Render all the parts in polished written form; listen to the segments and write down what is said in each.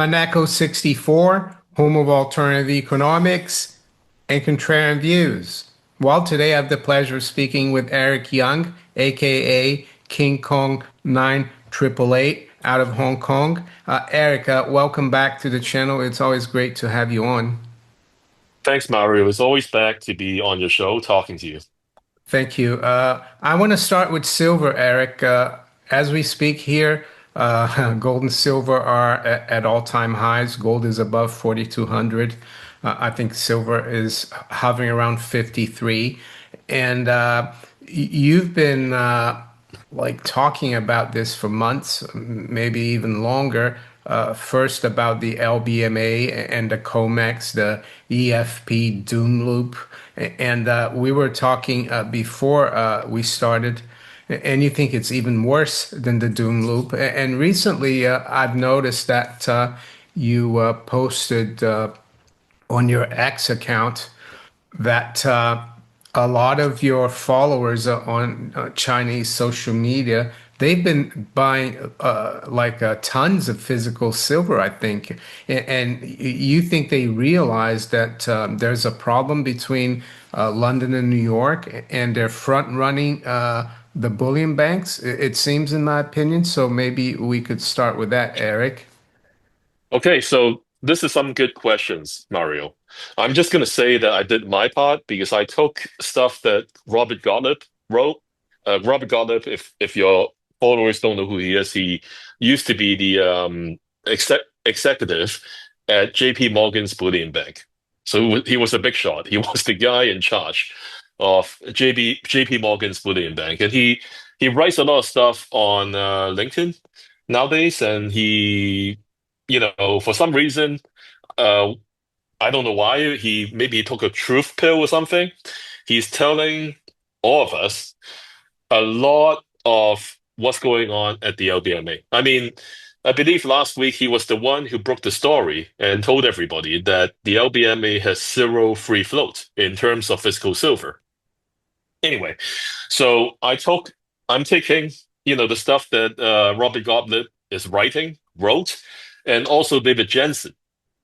Monaco 64, home of alternative economics and contrarian views. Well, today I have the pleasure of speaking with Eric Yeung, aka King Kong 9888 out of Hong Kong. Eric, welcome back to the channel. It's always great to have you on. Thanks, Mario. It's always back to be on your show talking to you. Thank you. I want to start with silver, Eric. As we speak here, gold and silver are at all-time highs. Gold is above 4,200. I think silver is hovering around 53. And you've been like talking about this for months, maybe even longer. First about the LBMA and the COMEX, the EFP doom loop. And we were talking before we started, and you think it's even worse than the doom loop. And recently, I've noticed that you posted on your X account that a lot of your followers on Chinese social media, they've been buying tons of physical silver, I think. And you think they realize that there's a problem between London and New York, and they're front running the bullion banks, it seems, in my opinion. So maybe we could start with that, Eric. Okay, so this is some good questions, Mario. I'm just going to say that I did my part because I took stuff that Robert Gottlieb wrote. Robert Gottlieb, if your followers don't know who he is, he used to be the executive at JP Morgan's Bullion Bank. So he was a big shot. He was the guy in charge of JP Morgan's Bullion Bank, and he writes a lot of stuff on LinkedIn nowadays, and for some reason, uh, I don't know why, he took a truth pill or something. He's telling all of us a lot of what's going on at the LBMA. I mean, I believe last week he was the one who broke the story and told everybody that the LBMA has zero free float in terms of physical silver. Anyway, so I'm taking, the stuff that Robert Gottlieb is wrote, and also David Jensen.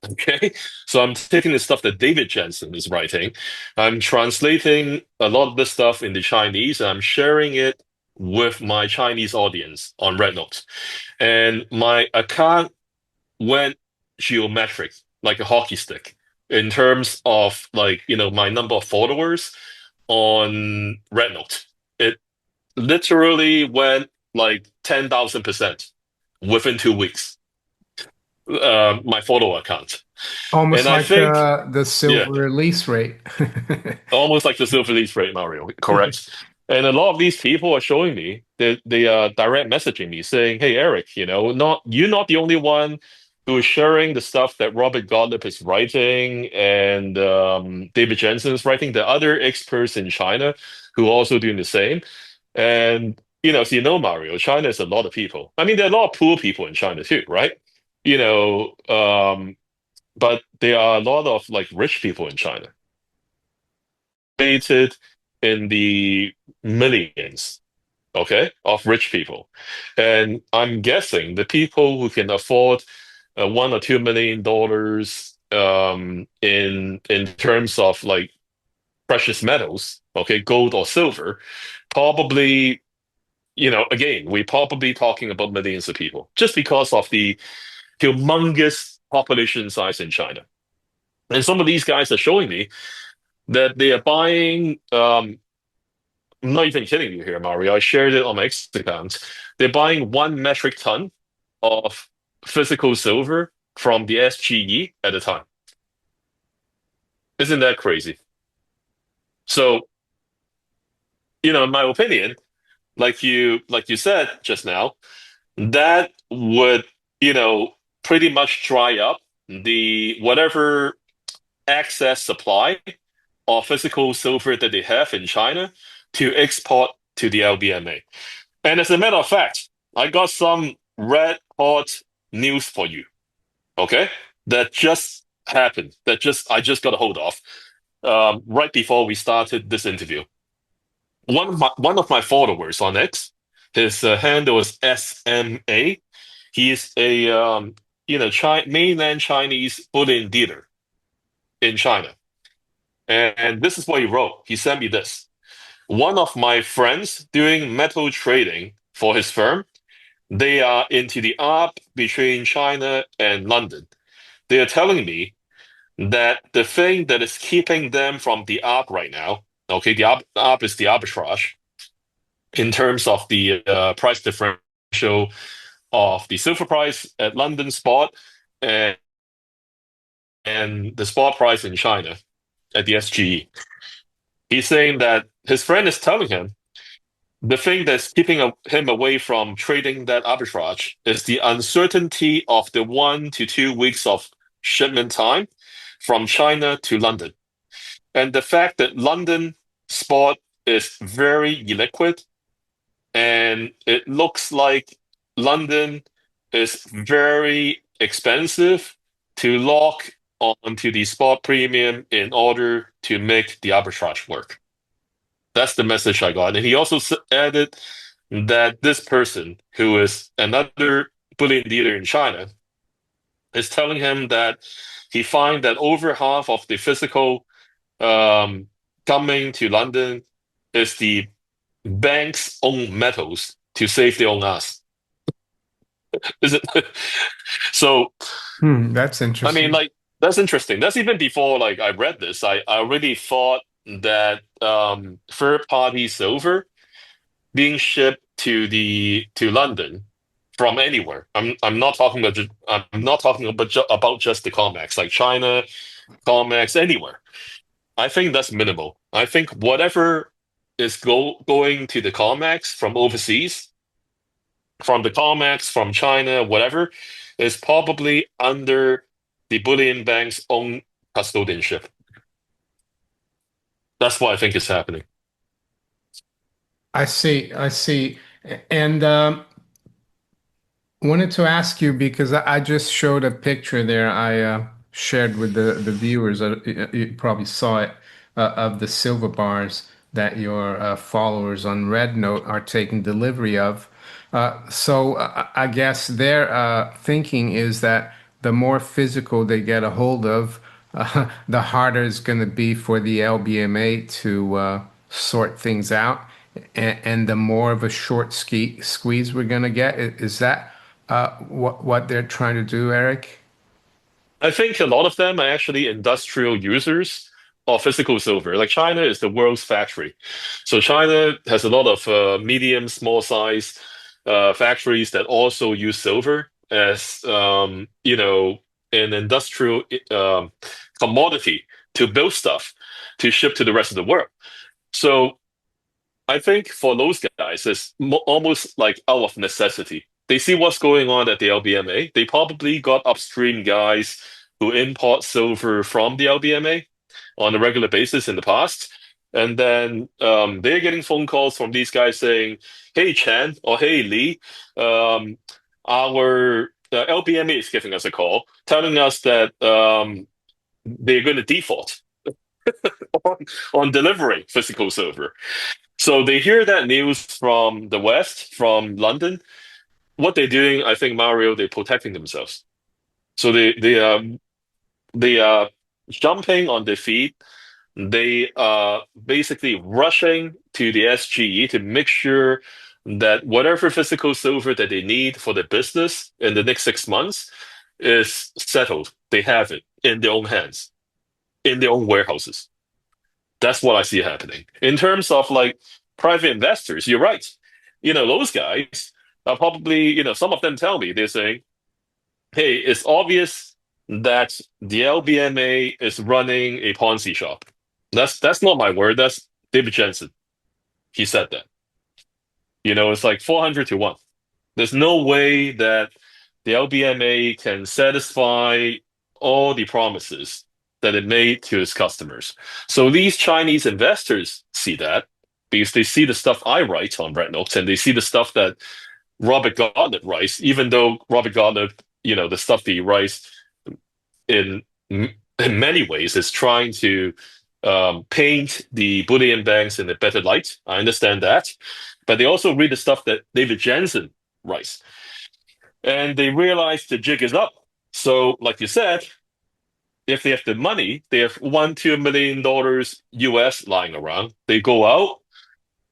Okay, so I'm taking the stuff that David Jensen is writing. I'm translating a lot of this stuff into Chinese, and I'm sharing it with my Chinese audience on Rednote. And my account went geometric, like a hockey stick, in terms of my number of followers on Rednote. It literally went like 10,000% within 2 weeks, my follower account. Almost And I like think, the yeah, silver release rate. almost like the silver leaf rate, Mario, correct? And a lot of these people are showing me that they are direct messaging me saying, "Hey, Eric, you're not the only one who is sharing the stuff that Robert Gottlieb is writing and David Jensen is writing. There are other experts in China who are also doing the same." And so Mario, China is a lot of people. I mean, there are a lot of poor people in China too, right? You know, but there are a lot of like rich people in China, rated in the millions, okay, of rich people. And I'm guessing the people who can afford $1 or $2 million in terms of like precious metals, okay, gold or silver, probably, again, we're probably talking about millions of people just because of the humongous population size in China. And some of these guys are showing me that they are buying. I'm not even kidding you here, Mario. I shared it on my X account. They're buying 1 metric ton of physical silver from the SGE at a time. Isn't that crazy? So, in my opinion, like you said just now, that would, pretty much dry up the whatever excess supply of physical silver that they have in China to export to the LBMA. And as a matter of fact, I got some red hot news for you. Okay, that just happened. I just got a hold of right before we started this interview. One of my followers on X, his handle is SMA. He is a mainland Chinese bullion dealer in China. And this is what he wrote. He sent me this. One of my friends doing metal trading for his firm, they are into the arb between China and London. They are telling me that the thing that is keeping them from the arb right now, okay, the arb is the arbitrage in terms of the price differential of the silver price at London spot and, and the spot price in China at the SGE. He's saying that his friend is telling him the thing that's keeping him away from trading that arbitrage is the uncertainty of the 1 to 2 weeks of shipment time from China to London. And the fact that London spot is very illiquid and it looks like London is very expensive to lock onto the spot premium in order to make the arbitrage work. That's the message I got. And he also added that this person, who is another bullion dealer in China, is telling him that he find that over half of the physical coming to London is the bank's own metals to save their own ass. Is it? So, That's I mean, interesting. like, that's interesting. That's even before like I read this. I already thought that third party silver being shipped to London from anywhere. I'm not talking about I'm not talking about just the COMEX, like China, COMEX, anywhere. I think that's minimal. I think whatever is going to the COMEX from overseas, from the COMEX, from China, whatever, is probably under the bullion bank's own custodianship. That's what I think is happening. I see. I see. And wanted to ask you because I just showed a picture there. I shared with the viewers. You probably saw it of the silver bars that your followers on Rednote are taking delivery of. So I guess their thinking is that the more physical they get a hold of, the harder it's going to be for the LBMA to sort things out, and the more of a short squeeze we're going to get. Is that what they're trying to do, Eric? I think a lot of them are actually industrial users of physical silver. Like China is the world's factory. So China has a lot of medium, small size factories that also use silver as an industrial commodity to build stuff to ship to the rest of the world. So I think for those guys, it's almost like out of necessity. They see what's going on at the LBMA. They probably got upstream guys who import silver from the LBMA on a regular basis in the past. And then they're getting phone calls from these guys saying, "Hey, Chan," or "Hey, Lee, our LBMA is giving us a call, telling us that they're going to default on, on delivering physical silver." So they hear that news from the West, from London. What they're doing, I think, Mario, they're protecting themselves. So they are jumping on their feet. They are basically rushing to the SGE to make sure that whatever physical silver that they need for their business in the next 6 months is settled. They have it in their own hands, in their own warehouses. That's what I see happening. In terms of like private investors, you're right. Those guys are probably, some of them tell me, they're saying, hey, it's obvious that the LBMA is running a Ponzi shop. That's not my word. That's David Jensen. He said that. It's like 400 to 1. There's no way that the LBMA can satisfy all the promises that it made to its customers. So these Chinese investors see that because they see the stuff I write on Red Notes and they see the stuff that Robert Garnett writes, even though Robert Garnett, the stuff that he writes in in many ways is trying to paint the bullion banks in a better light. I understand that. But they also read the stuff that David Jensen writes. And they realize the jig is up. So, like you said, if they have the money, they have $1, $2 million US lying around. They go out,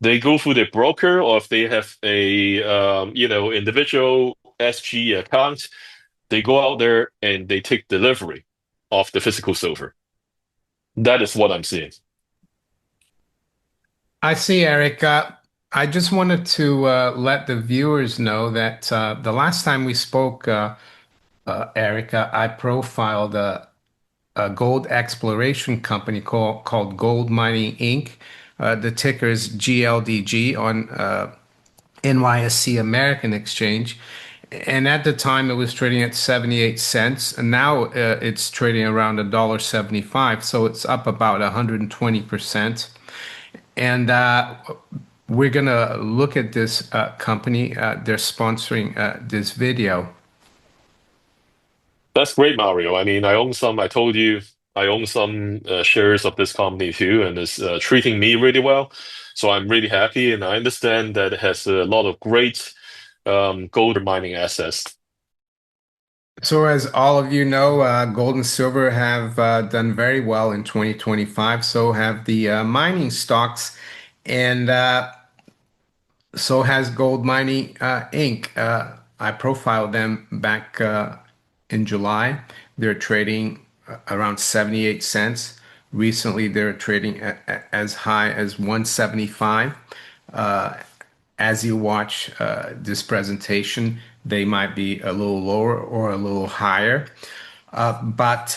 they go through their broker, or if they have a individual SG account, they go out there and they take delivery of the physical silver. That is what I'm seeing. I see, Eric. I just wanted to let the viewers know that the last time we spoke, Eric, I profiled a gold exploration company called Gold Mining Inc. The ticker is GLDG on NYSE American Exchange. And at the time, it was trading at 78 cents, and now it's trading around $1.75. So it's up about 120%. And we're gonna look at this company. They're sponsoring this video. That's great, Mario. I mean, I told you, I own some shares of this company too, and it's treating me really well. So I'm really happy, and I understand that it has a lot of great gold mining assets. So, as all of you know, gold and silver have done very well in 2025. So have the mining stocks, and so has Gold Mining Inc. I profiled them back in July. They're trading around 78 cents. Recently, they're trading as high as 175. As you watch this presentation, they might be a little lower or a little higher. But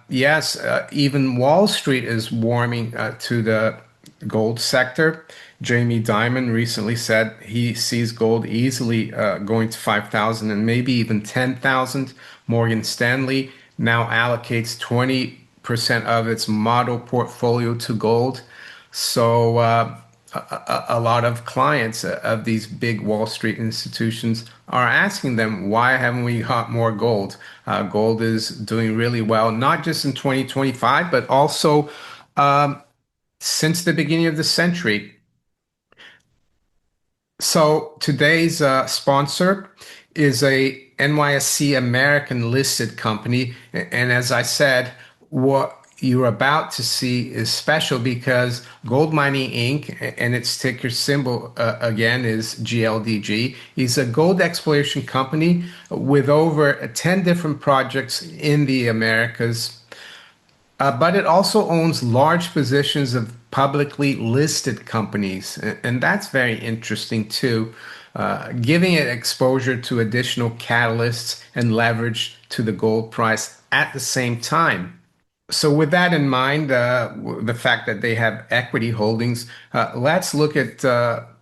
yes, even Wall Street is warming to the gold sector. Jamie Dimon recently said he sees gold easily going to 5,000 and maybe even 10,000. Morgan Stanley now allocates 20% of its model portfolio to gold. So a lot of clients of these big Wall Street institutions are asking them, why haven't we got more gold? Gold is doing really well, not just in 2025, but also since the beginning of the century. So today's sponsor is a NYSE American listed company. And as I said, what you're about to see is special because Gold Mining Inc. and its ticker symbol again is GLDG. Is a gold exploration company with over 10 different projects in the Americas, but it also owns large positions of publicly listed companies, and that's very interesting too, giving it exposure to additional catalysts and leverage to the gold price at the same time. So, with that in mind, the fact that they have equity holdings, let's look at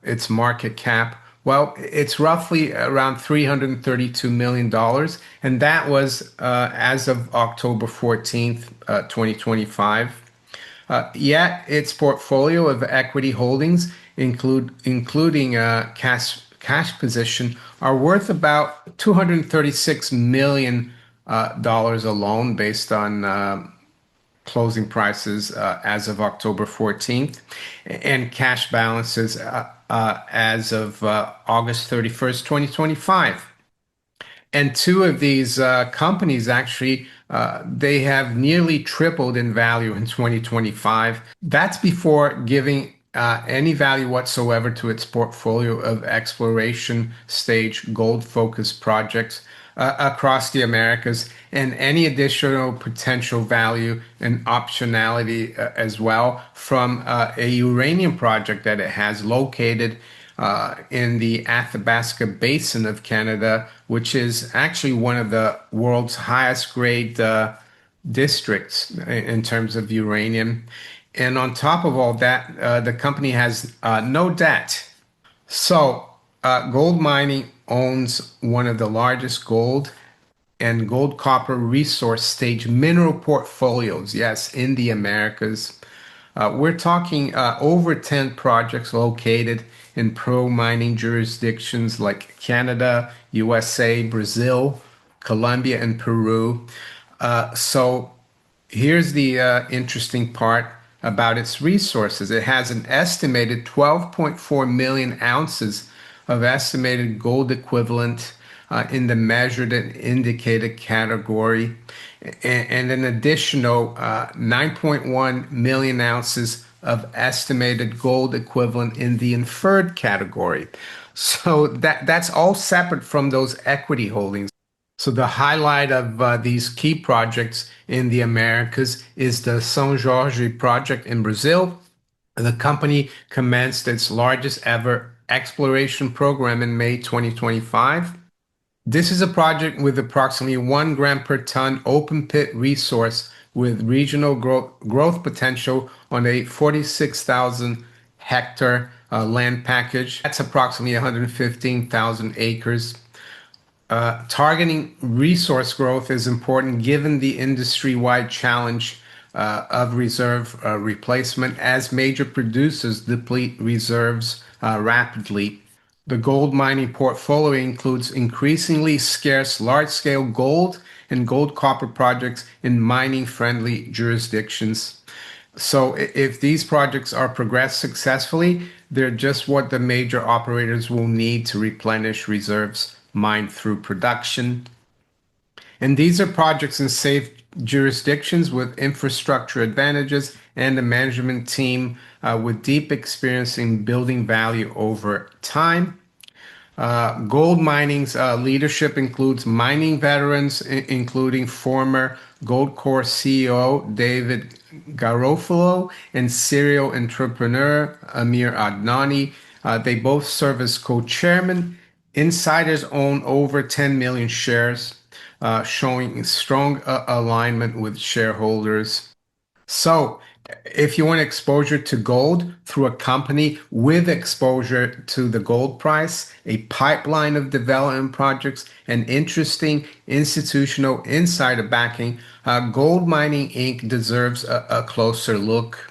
its market cap. Well, it's roughly around $332 million, and that was as of October 14th, 2025. Yet its portfolio of equity holdings, including cash position, are worth about $236 million dollars alone, based on closing prices as of October 14th, and cash balances as of August 31st, 2025. And two of these companies actually they have nearly tripled in value in 2025. That's before giving any value whatsoever to its portfolio of exploration stage gold focused projects across the Americas, and any additional potential value and optionality as well from a uranium project that it has located in the Athabasca Basin of Canada, which is actually one of the world's highest grade districts in terms of uranium. And on top of all that, the company has no debt. So, gold mining owns one of the largest gold and gold copper resource stage mineral portfolios, yes, in the Americas. We're talking over 10 projects located in pro mining jurisdictions like Canada, USA, Brazil, Colombia, and Peru. So here's the interesting part about its resources. It has an estimated 12.4 million ounces of estimated gold equivalent in the measured and indicated category, and an additional 9.1 million ounces of estimated gold equivalent in the inferred category. So that's all separate from those equity holdings. So the highlight of these key projects in the Americas is the São Jorge project in Brazil. The company commenced its largest ever exploration program in May 2025. This is a project with approximately 1 gram per ton open pit resource with regional growth potential on a 46,000 hectare land package. That's approximately 115,000 acres. Targeting resource growth is important given the industry-wide challenge of reserve replacement as major producers deplete reserves rapidly. The gold mining portfolio includes increasingly scarce large-scale gold and gold copper projects in mining-friendly jurisdictions. So if these projects are progressed successfully, they're just what the major operators will need to replenish reserves mined through production. And these are projects in safe jurisdictions with infrastructure advantages and a management team with deep experience in building value over time. Gold mining's leadership includes mining veterans, including former Goldcorp CEO David Garofalo and serial entrepreneur Amir Adnani. They both serve as co-chairman. Insiders own over 10 million shares, showing strong alignment with shareholders. So, if you want exposure to gold through a company with exposure to the gold price, a pipeline of development projects, and interesting institutional insider backing, Gold Mining Inc. deserves a closer look.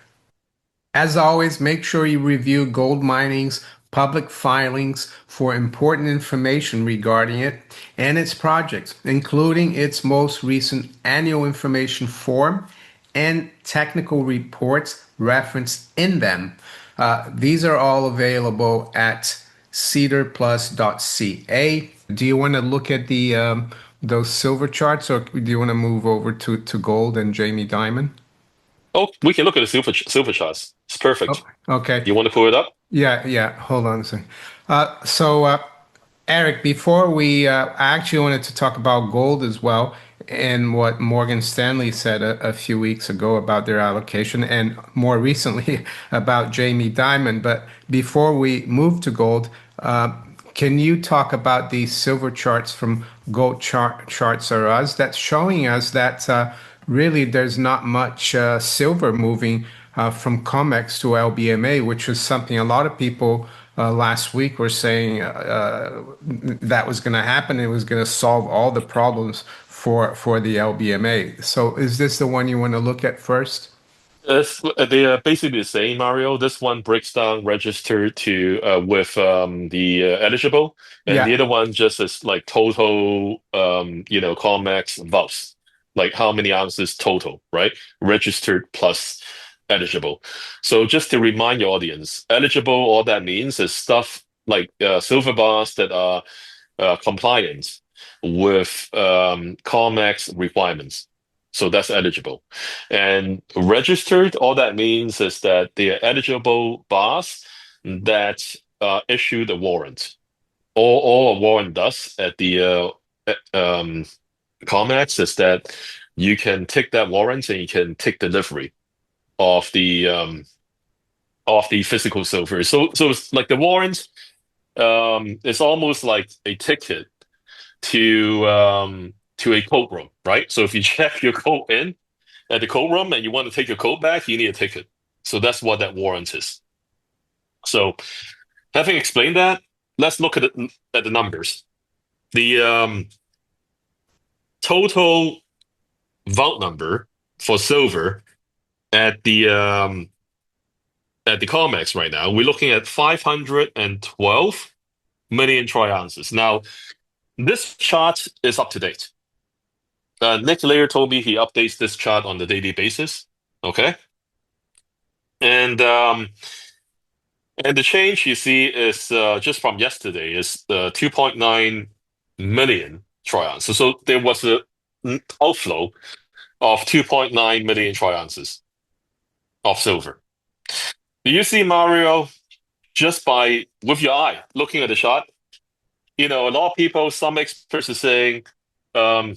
As always, make sure you review Gold Mining's public filings for important information regarding it and its projects, including its most recent annual information form and technical reports referenced in them. These are all available at cedarplus.ca. Do you want to look at the those silver charts, or do you want to move over to gold and Jamie Dimon? Oh, we can look at the silver charts. It's Oh, perfect. okay. You want to pull it up? Yeah, yeah. Hold on a second. Eric, before I actually wanted to talk about gold as well and what Morgan Stanley said a few weeks ago about their allocation and more recently about Jamie Dimon. But before we move to gold, can you talk about the silver charts from Charts R Us that's showing us that really there's not much silver moving from COMEX to LBMA, which was something a lot of people last week were saying that was going to happen. It was going to solve all the problems for the LBMA. So is this the one you want to look at first? They are basically the same, Mario. This one breaks down registered to with the eligible, and the Yeah. other one just is like total, Comex votes, like how many ounces total, right? Registered plus eligible. So just to remind your audience, eligible, all that means is stuff like silver bars that are compliant with Comex requirements. So that's eligible. And registered, all that means is that they are eligible bars that issue the warrant. All a warrant does at the COMEX is that you can take that warrant and you can take delivery of the physical silver. So it's like the warrant it's almost like a ticket to a coat room, right? So if you check your coat in at the coat room and you want to take your coat back, you need a ticket. So that's what that warrant is. So having explained that, let's look at the numbers. The total vault number for silver at the COMEX right now, we're looking at 512 million troy ounces. Now, this chart is up to date. Nick later told me he updates this chart on the daily basis. Okay. And the change you see is just from yesterday is 2.9 million troy ounces. So there was an outflow of 2.9 million troy ounces of silver. Do you see, Mario, just by with your eye looking at the chart? A lot of people, some experts are saying, um,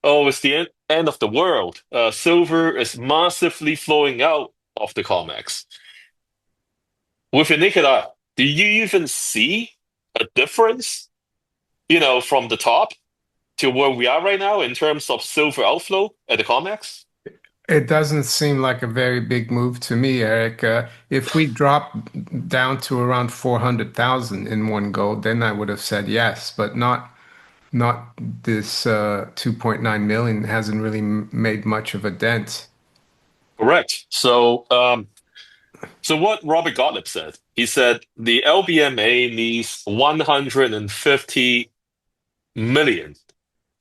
"Oh, it's the end of the world. Silver is massively flowing out of the COMEX." With your naked eye, do you even see a difference? From the top to where we are right now in terms of silver outflow at the COMEX? It doesn't seem like a very big move to me, Eric. If we drop down to around 400,000 in one go, then I would have said yes, but not this 2.9 million hasn't really made much of a dent. Correct. So what Robert Gottlieb said, he said the LBMA needs 150 million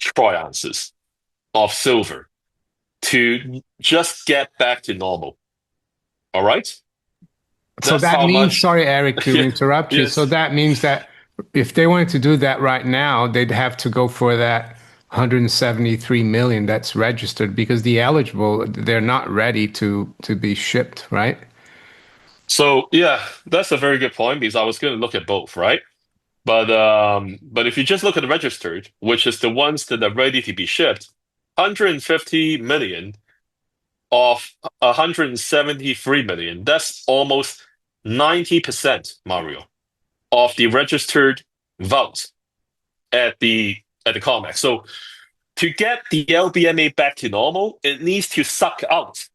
troy ounces of silver to just get back to normal. All right? So That's that how means, much. sorry, Eric, to Yeah, interrupt you. So yes. that means that if they wanted to do that right now, they'd have to go for that 173 million that's registered because the eligible, they're not ready to be shipped, right? So yeah, that's a very good point because I was going to look at both, right? But if you just look at the registered, which is the ones that are ready to be shipped, 150 million of 173 million, that's almost 90%, Mario, of the registered votes at the COMEX. So to get the LBMA back to normal, it needs to suck out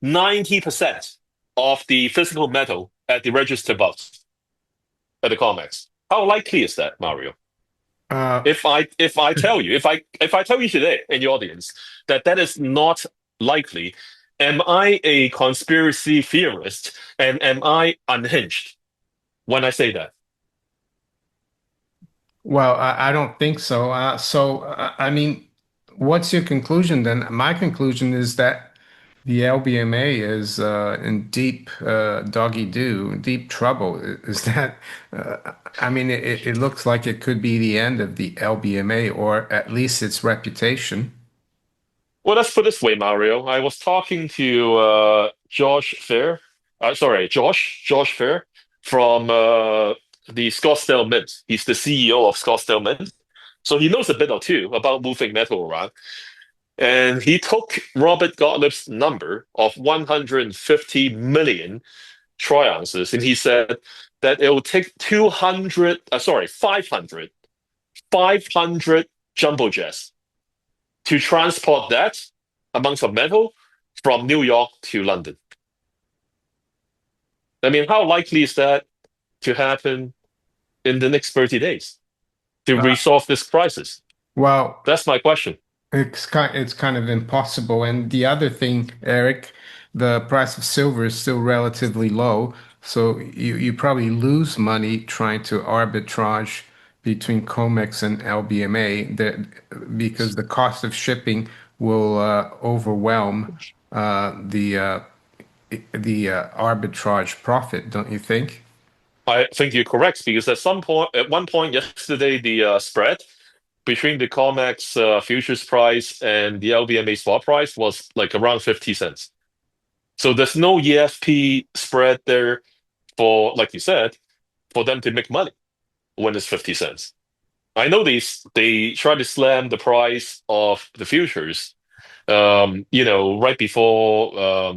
90% of the physical metal at the registered votes at the COMEX. How likely is that, Mario? Uh, If I tell you if I tell you today in your audience that that is not likely, am I a conspiracy theorist and am I unhinged when I say that? well, I don't think so. I mean, what's your conclusion then? My conclusion is that the LBMA is in deep doggy do, deep trouble. Is that, I mean, it looks like it could be the end of the LBMA or at least its reputation. Well, let's put it this way, Mario. I was talking to Josh Fair, sorry, Josh Fair from the Scottsdale Mint. He's the CEO of Scottsdale Mint, so he knows a bit or two about moving metal around. And he took Robert Gottlieb's number of 150 million troy ounces, and he said that it will take 500 jumbo jets to transport that amounts of metal from New York to London. I mean, how likely is that to happen in the next 30 days to Uh, resolve this crisis? well, That's my question. it's kind of impossible. And the other thing, Eric, the price of silver is still relatively low, so you probably lose money trying to arbitrage between COMEX and LBMA because the cost of shipping will overwhelm the arbitrage profit, don't you think? I think you're correct because at one point yesterday, the spread between the COMEX futures price and the LBMA spot price was like around 50 cents. So there's no EFP spread there for, like you said, for them to make money when it's 50 cents. I know they try to slam the price of the futures, right before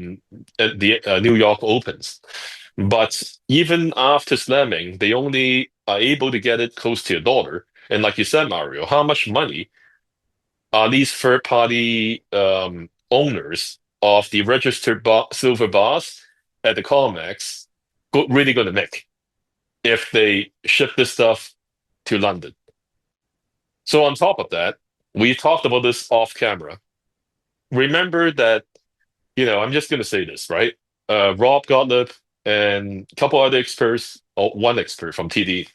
the New York opens. But even after slamming, they only are able to get it close to $1. And like you said, Mario, how much money are these third-party owners of the registered silver bars at the COMEX really going to make if they ship this stuff to London? So on top of that, we talked about this off camera. Remember that, I'm just going to say this, right? Rob Gottlieb and a couple other experts, or one expert from TD,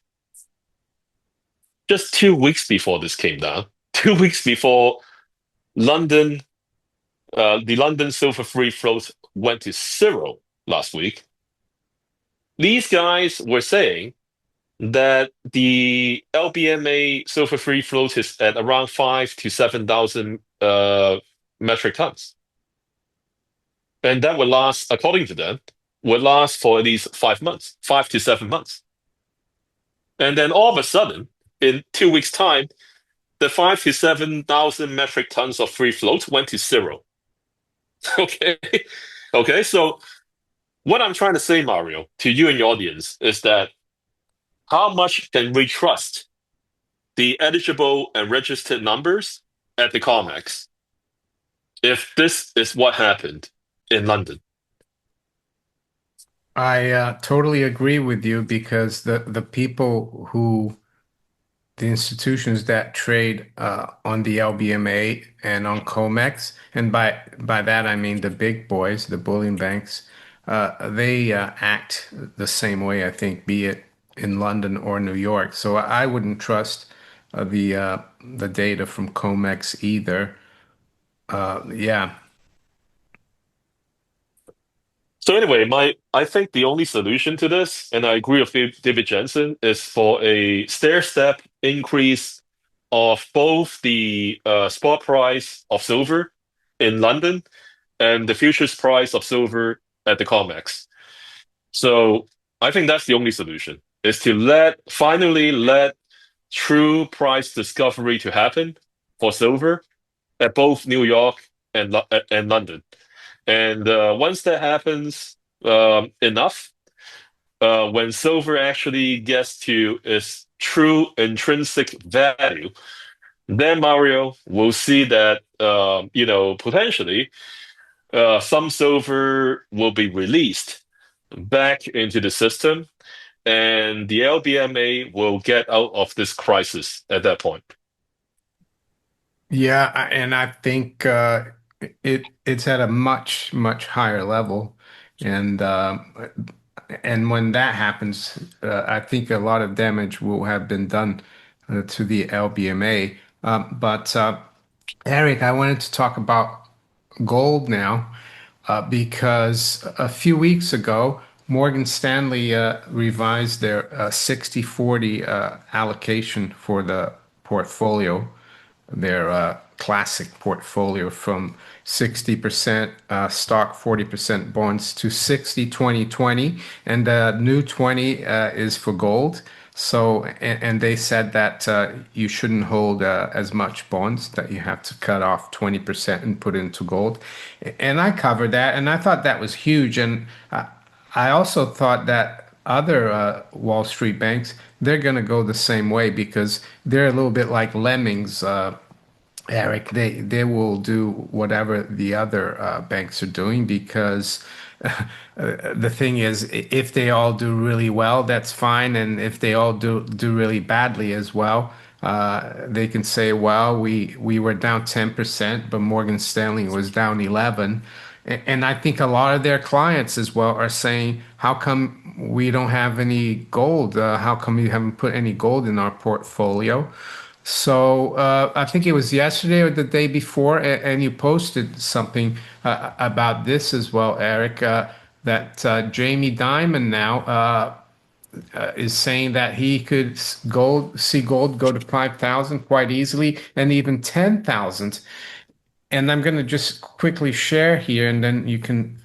just 2 weeks before this came down, 2 weeks before London, the London silver free float went to zero last week, these guys were saying that the LBMA silver free float is at around 5 to 7,000 metric tons. And that would last, according to them, would last for at least 5 months, 5 to 7 months. And then all of a sudden, in 2 weeks' time, the 5 to 7,000 metric tons of free float went to zero. Okay. Okay. So what I'm trying to say, Mario, to you and your audience is that how much can we trust the eligible and registered numbers at the COMEX if this is what happened in London? I totally agree with you because the people who the institutions that trade on the LBMA and on COMEX, and by that I mean the big boys, the bullion banks, they act the same way, I think, be it in London or New York. So I wouldn't trust the data from COMEX either. Yeah, So anyway, I think the only solution to this, and I agree with David Jensen, is for a stair-step increase of both the spot price of silver in London and the futures price of silver at the COMEX. So I think that's the only solution, is to finally let true price discovery to happen for silver at both New York and London. And once that happens enough, when silver actually gets to its true intrinsic value, then Mario will see that potentially some silver will be released back into the system, and the LBMA will get out of this crisis at that point. yeah, and I think it's at a much higher level, and and when that happens, I think a lot of damage will have been done to the LBMA. But Eric, I wanted to talk about gold now because a few weeks ago, Morgan Stanley revised their 60/40 allocation for the portfolio, their classic portfolio from 60% stock, 40% bonds to 60/20/20, and the new 20 is for gold. So, and they said that you shouldn't hold as much bonds, that you have to cut off 20% and put into gold. And I covered that, and I thought that was huge. And I also thought that other Wall Street banks, they're going to go the same way because they're a little bit like lemmings. Eric, they will do whatever the other banks are doing because the thing is, if they all do really well, that's fine, and if they all do really badly as well, they can say, well, we were down 10%, but Morgan Stanley was down 11. And I think a lot of their clients as well are saying, how come we don't have any gold? How come you haven't put any gold in our portfolio? So I think it was yesterday or the day before, and you posted something about this as well, Eric, that Jamie Dimon now is saying that he could see gold go to 5,000 quite easily, and even 10,000. And I'm going to just quickly share here, and then you can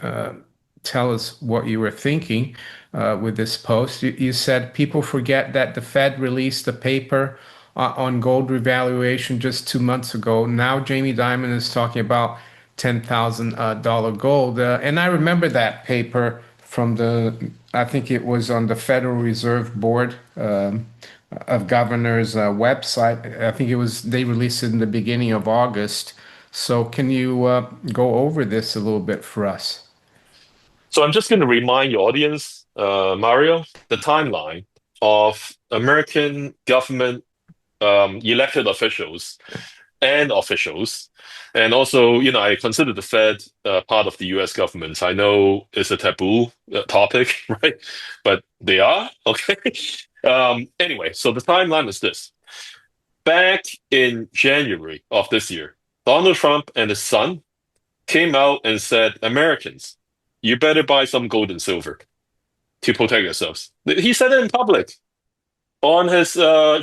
tell us what you were thinking with this post. You said people forget that the Fed released a paper on gold revaluation just 2 months ago. Now Jamie Dimon is talking about $10,000 gold. And I remember that paper from I think it was on the Federal Reserve Board of Governors website. I think they released it in the beginning of August. So can you go over this a little bit for us? So I'm just going to remind your audience, Mario, the timeline of American government elected officials. And also, I consider the Fed part of the US government. I know it's a taboo topic, right? But they are, okay? Anyway, so the timeline is this. Back in January of this year, Donald Trump and his son came out and said, Americans, you better buy some gold and silver to protect yourselves. He said it in public. on his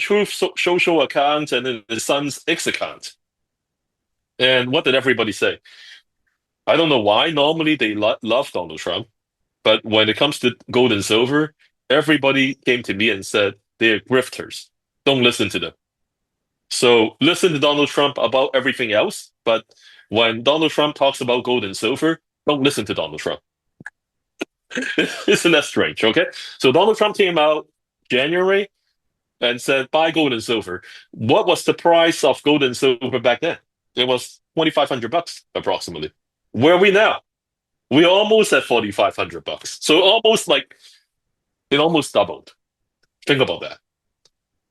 Truth Social account and then his son's X account. And what did everybody say? I don't know why. Normally they love Donald Trump, but when it comes to gold and silver, everybody came to me and said they're grifters. Don't listen to them. So listen to Donald Trump about everything else, but when Donald Trump talks about gold and silver, don't listen to Donald Trump. Isn't that strange? Okay. So Donald Trump came out January and said, buy gold and silver. What was the price of gold and silver back then? It was 2,500 bucks approximately. Where are we now? We're almost at 4,500 bucks. So almost like it almost doubled. Think about that.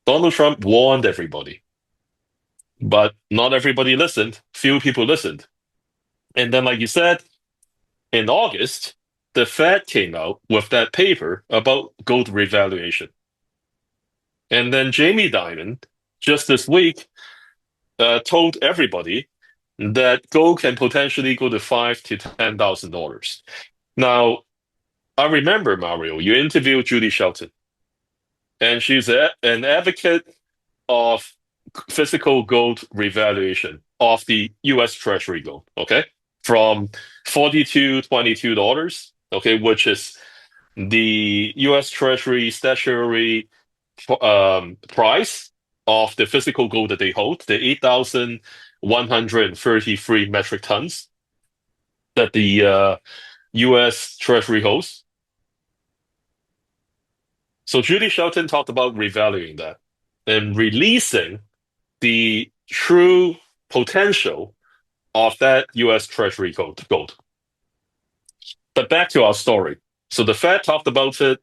Donald Trump warned everybody, but not everybody listened. Few people listened. And then, like you said, in August, the Fed came out with that paper about gold revaluation. And then Jamie Dimon, just this week, told everybody that gold can potentially go to $5,000 to $10,000. Now, I remember, Mario, you interviewed Judy Shelton, and she's an advocate of physical gold revaluation of the US Treasury gold, okay? From $42.22, okay, which is the US Treasury statutory price of the physical gold that they hold, the 8,133 metric tons that the US Treasury holds. So Judy Shelton talked about revaluing that and releasing the true potential of that US Treasury gold. But back to our story. So the Fed talked about it,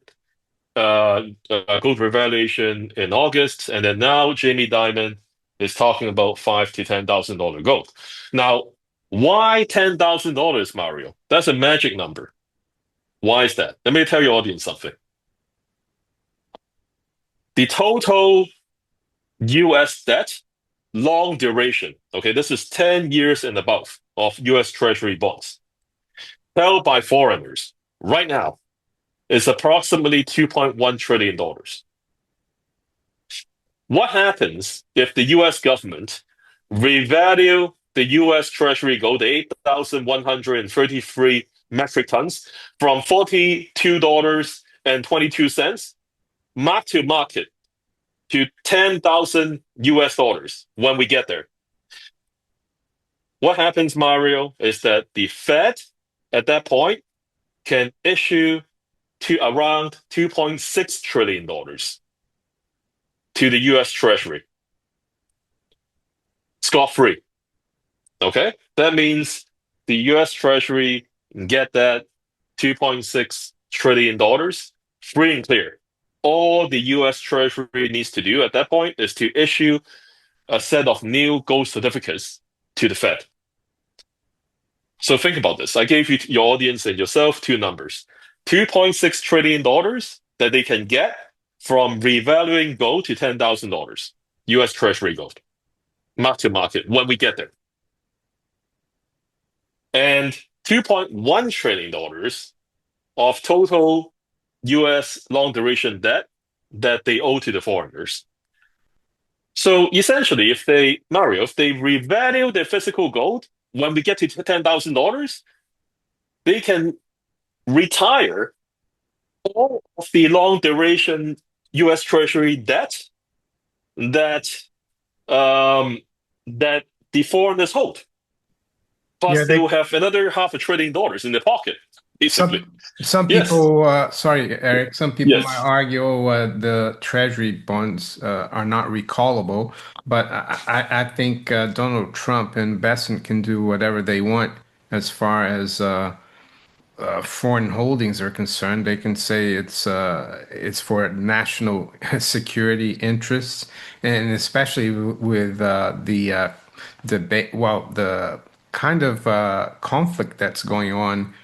gold revaluation in August, and then now Jamie Dimon is talking about $5,000 to $10,000 gold. Now, why $10,000, Mario? That's a magic number. Why is that? Let me tell your audience something. The total US debt, long duration, okay, this is 10 years and above of US Treasury bonds, held by foreigners right now is approximately $2.1 trillion. What happens if the US government revalue the US Treasury gold, 8,133 metric tons, from $42.22 mark to market to 10,000 US dollars when we get there? What happens, Mario, is that the Fed at that point can issue to around $2.6 trillion to the US Treasury. Scot-free. Okay? That means the US Treasury can get that $2.6 trillion free and clear. All the US Treasury needs to do at that point is to issue a set of new gold certificates to the Fed. So think about this. I gave you your audience and yourself two numbers. $2.6 trillion that they can get from revaluing gold to $10,000, US Treasury gold, mark to market when we get there. And $2.1 trillion of total US long duration debt that they owe to the foreigners. So essentially, if they revalue their physical gold, when we get to $10,000, they can retire all of the long duration US Treasury debt that that the foreigners hold. Yeah, Plus, they will have another $500 billion in their pocket, basically. some Yes, people, sorry, Eric, some people might yes. argue the treasury bonds are not recallable, but I think Donald Trump and Besant can do whatever they want as far as foreign holdings are concerned. They can say it's for national security interests, and especially with the debate, well, the kind of conflict that's going on,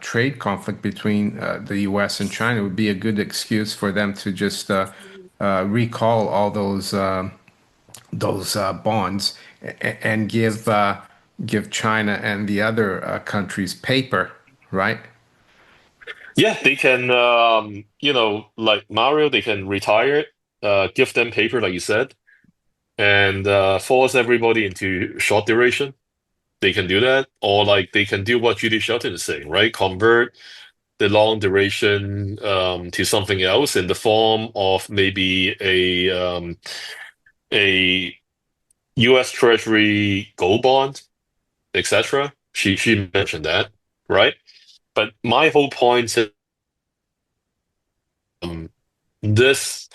trade conflict between the U.S. and China would be a good excuse for them to just recall all those bonds and give China and the other countries paper, right? Yeah, they can, like Mario, they can retire it. give them paper, like you said, and force everybody into short duration. They can do that, or like they can do what Judy Shelton is saying, right? Convert the long duration to something else in the form of maybe a U.S. Treasury gold bond, etc. She mentioned that, right? But my whole point is um, this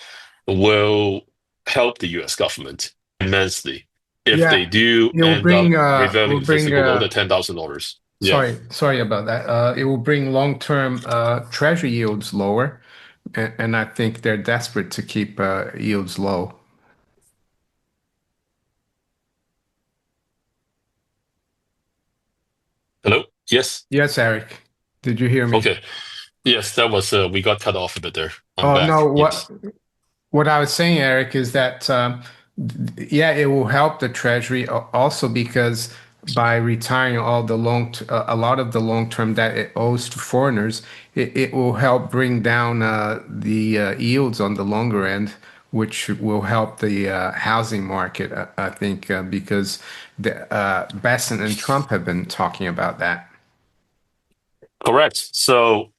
will help the US government immensely if Yeah, they do it will end up will revaluing bring physical gold at $10,000. Yeah, sorry about that. It will bring long-term treasury yields lower, and I think they're desperate to keep yields low. hello? Yes. Yes, Eric. Did you hear me? Okay. Yes, that was we got cut off a bit there. I'm Oh no, back. Yes. what I was saying, Eric, is that yeah, it will help the Treasury also because by retiring all the a lot of the long-term debt it owes to foreigners, it will help bring down the yields on the longer end, which will help the housing market. I think because Besant and Trump have been talking about that. Correct. So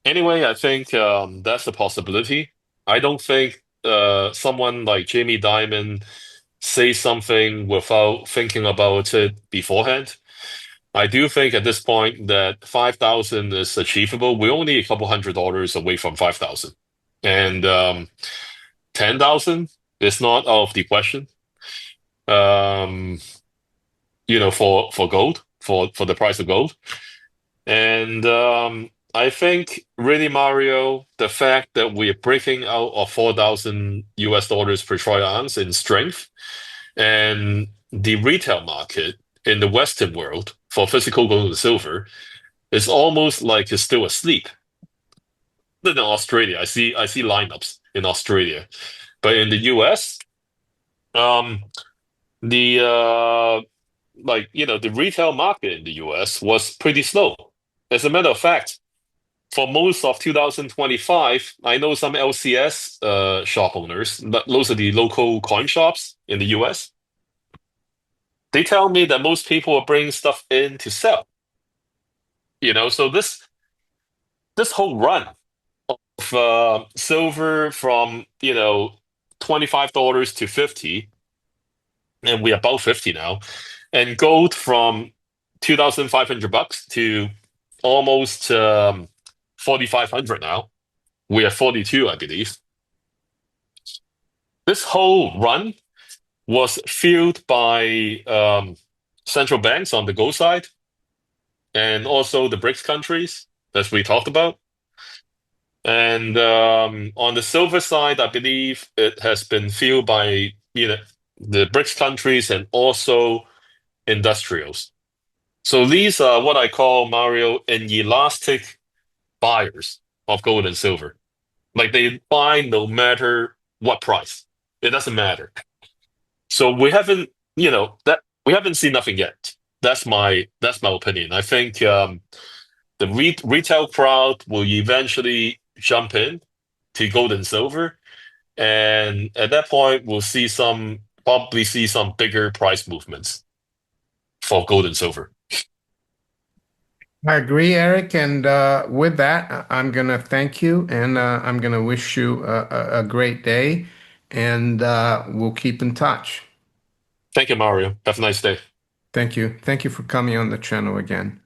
anyway, I think that's a possibility. I don't think someone like Jamie Dimon say something without thinking about it beforehand. I do think at this point that 5,000 is achievable. We're only a couple $100 away from 5,000. And 10,000 is not out of the question. Um, for gold, for the price of gold. And I think really, Mario, the fact that we're breaking out of 4,000 US dollars per troy ounce in strength and the retail market in the Western world for physical gold and silver is almost like it's still asleep. In Australia, I see lineups in Australia, but in the US, um, the the retail market in the US was pretty slow. As a matter of fact, for most of 2025, I know some LCS shop owners, those are the local coin shops in the US. They tell me that most people are bringing stuff in to sell. So this whole run of silver from $25 to 50, and we're about 50 now, and gold from 2,500 bucks to almost 4,500 now. We are 42, I believe. This whole run was fueled by central banks on the gold side and also the BRICS countries, as we talked about. And on the silver side, I believe it has been fueled by the BRICS countries and also industrials. So these are what I call, Mario, inelastic buyers of gold and silver. Like they buy no matter what price. It doesn't matter. So we haven't seen nothing yet. That's my opinion. I think the retail crowd will eventually jump in to gold and silver, and at that point, we'll probably see some bigger price movements for gold and silver. I agree, Eric. And with that, I'm going to thank you and I'm going to wish you a great day. And we'll keep in touch. Thank you, Mario. Have a nice day. Thank you. Thank you for coming on the channel again.